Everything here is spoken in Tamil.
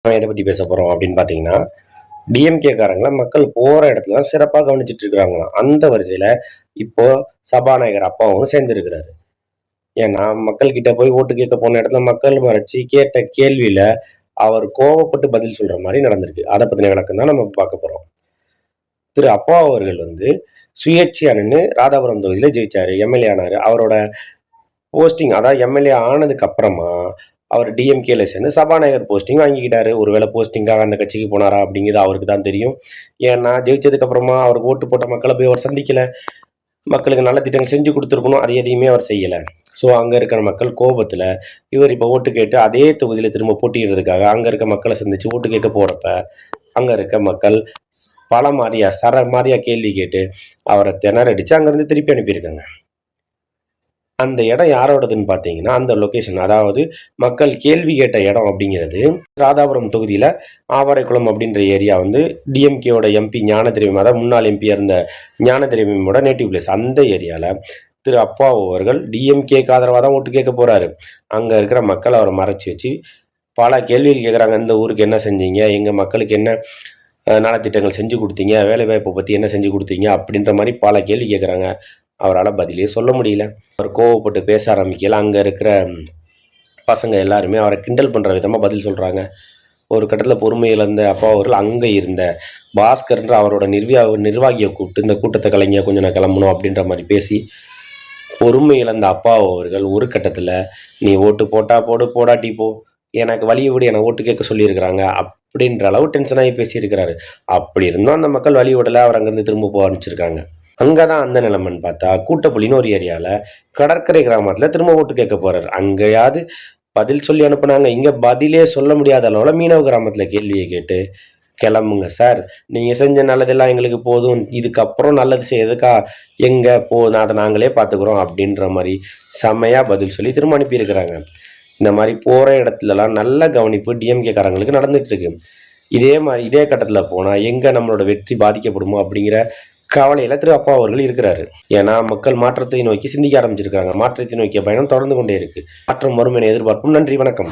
எதை பத்தி பேச போறோம் அப்படின்னு பாத்தீங்கன்னா, டிஎம்கே காரங்கள மக்கள் போற இடத்துல சிறப்பா கவனிச்சுட்டு இருக்காங்களாம். அந்த வரிசையில இப்போ சபாநாயகர் அப்பாவும் சேர்ந்திருக்கிறாரு. ஏன்னா, மக்கள் கிட்ட போய் ஓட்டு கேட்க போன இடத்துல மக்கள் மறைச்சு கேட்ட கேள்வியில அவர் கோவப்பட்டு பதில் சொல்ற மாரி நடந்திருக்கு. அத பத்தின விளக்கம் தான் நம்ம பார்க்க போறோம். திரு அப்பா அவர்கள் சுயேட்சையா நின்னு ராதாபுரம் தொகுதியில ஜெயிச்சாரு. எம்எல்ஏ ஆனாரு. அவரோட போஸ்டிங் அதாவது எம்எல்ஏ ஆனதுக்கு அப்புறமா அவர் டிஎம்கேல சேர்ந்து சபாநாயகர் போஸ்டிங் வாங்கிக்கிட்டாரு. ஒருவேளை போஸ்டிங்காக அந்த கட்சிக்கு போனாரா அப்படிங்கிறது அவருக்கு தான் தெரியும். ஏன்னா ஜெயிச்சதுக்கு அப்புறமா அவருக்கு ஓட்டு போட்ட மக்களை போய் அவர் சந்திக்கல. மக்களுக்கு நல்ல திட்டங்கள் செஞ்சு கொடுத்துருக்கணும். அது எதையுமே அவர் செய்யல. ஸோ அங்க இருக்கிற மக்கள் கோபத்துல இவர் இப்ப ஓட்டு கேட்டு அதே தொகுதியில திரும்ப போட்டியிடுறதுக்காக அங்க இருக்க மக்களை சந்திச்சு ஓட்டு கேட்க போறப்ப அங்க இருக்க மக்கள் பல மாரியா சர மாரியா கேள்வி கேட்டு அவரை திணறடிச்சு அங்கிருந்து திருப்பி அனுப்பியிருக்காங்க. அந்த இடம் யாரோடதுன்னு பார்த்தீங்கன்னா, அந்த லொகேஷன் அதாவது மக்கள் கேள்வி கேட்ட இடம் அப்படிங்கிறது, ராதாபுரம் தொகுதியில ஆவாரைக்குளம் அப்படின்ற ஏரியா டிஎம்கேவோட எம்பி ஞானதிரவியம் அதாவது முன்னாள் எம்பியா இருந்த ஞானதிரவியமோட நேட்டிவ் பிளேஸ். அந்த ஏரியால திரு அப்பாவு அவர்கள் டிஎம்கேக்கு ஆதரவா தான் ஓட்டு கேட்க போறாரு. அங்க இருக்கிற மக்கள் அவரை மறைச்சு வச்சு பல கேள்விகள் கேட்குறாங்க. இந்த ஊருக்கு என்ன செஞ்சீங்க? எங்க மக்களுக்கு என்ன நலத்திட்டங்கள் செஞ்சு குடுத்தீங்க? வேலைவாய்ப்ப பத்தி என்ன செஞ்சு குடுத்தீங்க? அப்படின்ற மாரி பல கேள்வி கேட்குறாங்க. அவரால பதிலே சொல்ல முடியல. அவர் கோவப்பட்டு பேச ஆரம்பிக்கையில, அங்க இருக்கிற பசங்க எல்லாருமே அவர கிண்டல் பண்ற விதமா பதில் சொல்றாங்க. ஒரு கட்டத்தில பொறுமை இழந்த அப்பா அவர்கள் அங்க இருந்த பாஸ்கர்ன்ற அவரோட நிர்வாகிய கூப்பிட்டு, "இந்த கூட்டத்த கலைங்க, கொஞ்சம் நான் கிளம்பணும்." அப்படின்ற மாரி பேசி, பொறுமை இழந்த அப்பா அவர்கள் ஒரு கட்டத்தில, "நீ ஓட்டு போட்டா போடு, போடாட்டி போ. எனக்கு வழிய விடு. என்ன ஓட்டு கேட்க சொல்லியிருக்கிறாங்க." அப்படின்ற அளவு டென்ஷன் ஆகி பேசியிருக்கிறாரு. அப்படி இருந்தும் அந்த மக்கள் வழி விடல. அவர அங்கருந்து திரும்ப போ அனுப்பிச்சிருக்காங்க. அங்க தான் அந்த நிலைமைன்னு பார்த்தா, கூட்டப்புலின்னு ஒரு ஏரியால கடற்கரை கிராமத்துல திரும்ப ஓட்டு கேட்க போறாரு. அங்கயாவது பதில் சொல்லி அனுப்புனாங்க. இங்க பதிலே சொல்ல முடியாத அளவுல மீனவ கிராமத்துல கேள்விய கேட்டு, "கிளம்புங்க சார். நீங்க செஞ்ச நல்லதெல்லாம் எங்களுக்கு போதும். இதுக்கப்புறம் நல்லது செய்யறதுக்கா எங்க போ அத நாங்களே பார்த்துக்கிறோம்." அப்படின்ற மாரி செம்மையா பதில் சொல்லி திரும்ப அனுப்பியிருக்கிறாங்க. இந்த மாரி போற இடத்துலலாம் நல்ல கவனிப்பு டிஎம்கே காரங்களுக்கு நடந்துட்டு இருக்கு. இதே கட்டத்துல போனா எங்க நம்மளோட வெற்றி பாதிக்கப்படுமோ அப்படிங்கிற கவலையில திரு அப்பா அவர்கள் இருக்கிறாரு. ஏன்னா மக்கள் மாற்றத்தை நோக்கி சிந்திக்க ஆரம்பிச்சிருக்காங்க. மாற்றத்தை நோக்கிய பயணம் தொடர்ந்து கொண்டே இருக்கு. மாற்றம் வரும் என எதிர்பார்ப்போம். நன்றி, வணக்கம்.